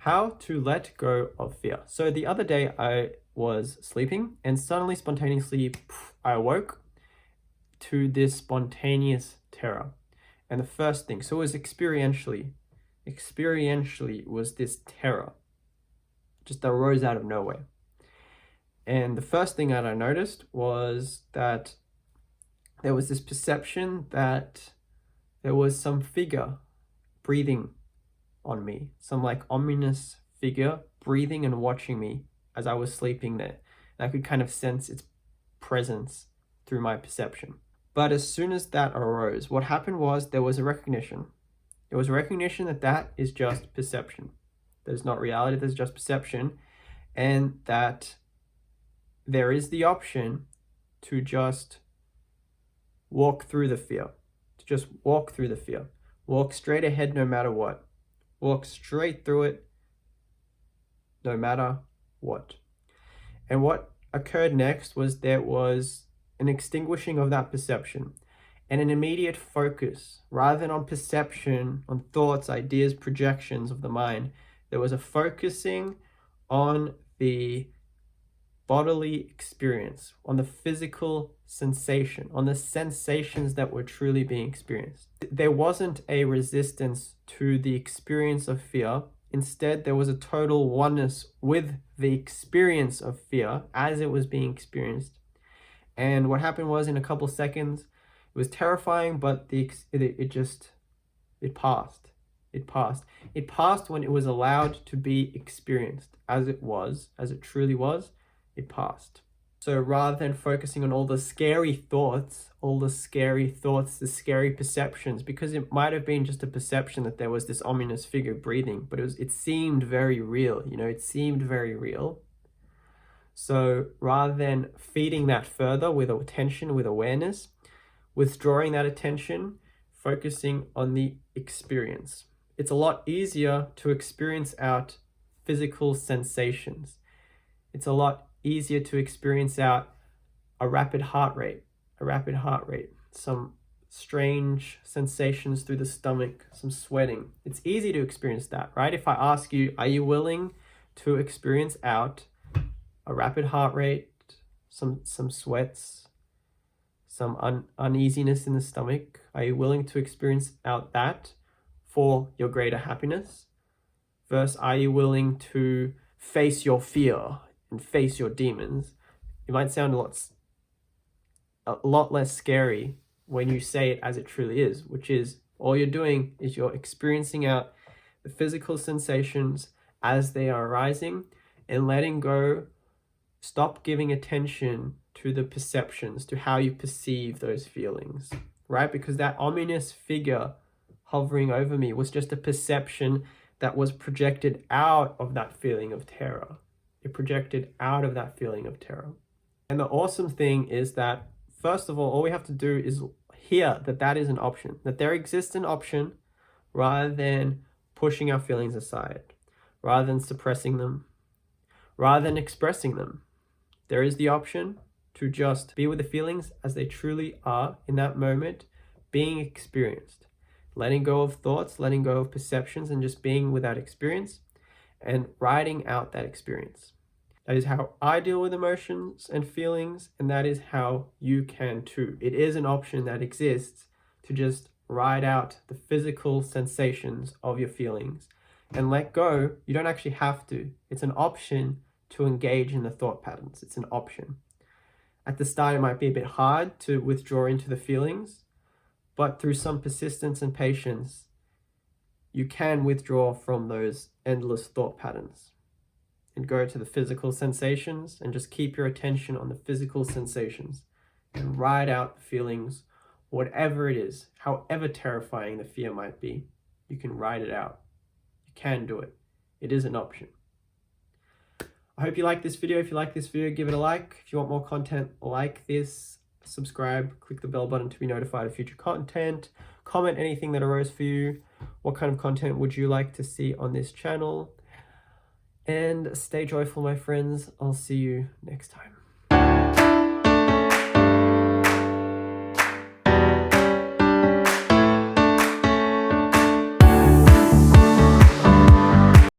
How to let go of fear. So the other day I was sleeping and suddenly spontaneously I awoke to this spontaneous terror. And the first thing, so it was experientially was this terror just that arose out of nowhere. And the first thing that I noticed was that there was this perception that there was some figure breathing on me, some like ominous figure breathing and watching me as I was sleeping there. And I could kind of sense its presence through my perception. But as soon as that arose, what happened was there was a recognition. There was a recognition that that is just perception. There's not reality, there's just perception. And that there is the option to just walk through the fear. To just walk through the fear. Walk straight ahead no matter what. Walk straight through it no matter what. And what occurred next was there was an extinguishing of that perception and an immediate focus. Rather than on perception, on thoughts, ideas, projections of the mind, there was a focusing on the bodily experience, on the physical sensation, on the sensations that were truly being experienced. There wasn't a resistance to the experience of fear. Instead, there was a total oneness with the experience of fear as it was being experienced. And what happened was, in a couple seconds, it was terrifying, but it passed. It passed. It passed when it was allowed to be experienced as it was, as it truly was. It passed. So rather than focusing on all the scary thoughts, the scary perceptions, because it might have been just a perception that there was this ominous figure breathing, but it seemed very real, it seemed very real. So rather than feeding that further with attention, with awareness, withdrawing that attention, focusing on the experience. It's a lot easier to experience out physical sensations. It's a lot easier to experience out a rapid heart rate, some strange sensations through the stomach, some sweating. It's easy to experience that, right? If I ask you, are you willing to experience out a rapid heart rate, some sweats, some uneasiness in the stomach? Are you willing to experience out that for your greater happiness? Versus, are you willing to face your fear and face your demons? It might sound a lot less scary when you say it as it truly is, which is all you're doing is you're experiencing out the physical sensations as they are arising and letting go. Stop giving attention to the perceptions, to how you perceive those feelings, right? Because that ominous figure hovering over me was just a perception that was projected out of that feeling of terror. It projected out of that feeling of terror. And the awesome thing is that, first of all we have to do is hear that that is an option, that there exists an option, rather than pushing our feelings aside, rather than suppressing them, rather than expressing them. There is the option to just be with the feelings as they truly are in that moment, being experienced, letting go of thoughts, letting go of perceptions, and just being with that experience and riding out that experience. That is how I deal with emotions and feelings, and that is how you can too. It is an option that exists to just ride out the physical sensations of your feelings and let go. You don't actually have to. It's an option to engage in the thought patterns. It's an option. At the start, it might be a bit hard to withdraw into the feelings, but through some persistence and patience, you can withdraw from those endless thought patterns and go to the physical sensations and just keep your attention on the physical sensations and ride out the feelings, whatever it is, however terrifying the fear might be. You can ride it out. You can do it. It is an option. I hope you like this video. If you like this video, give it a like. If you want more content like this, subscribe, click the bell button to be notified of future content. Comment anything that arose for you. What kind of content would you like to see on this channel? And stay joyful, my friends. I'll see you next time.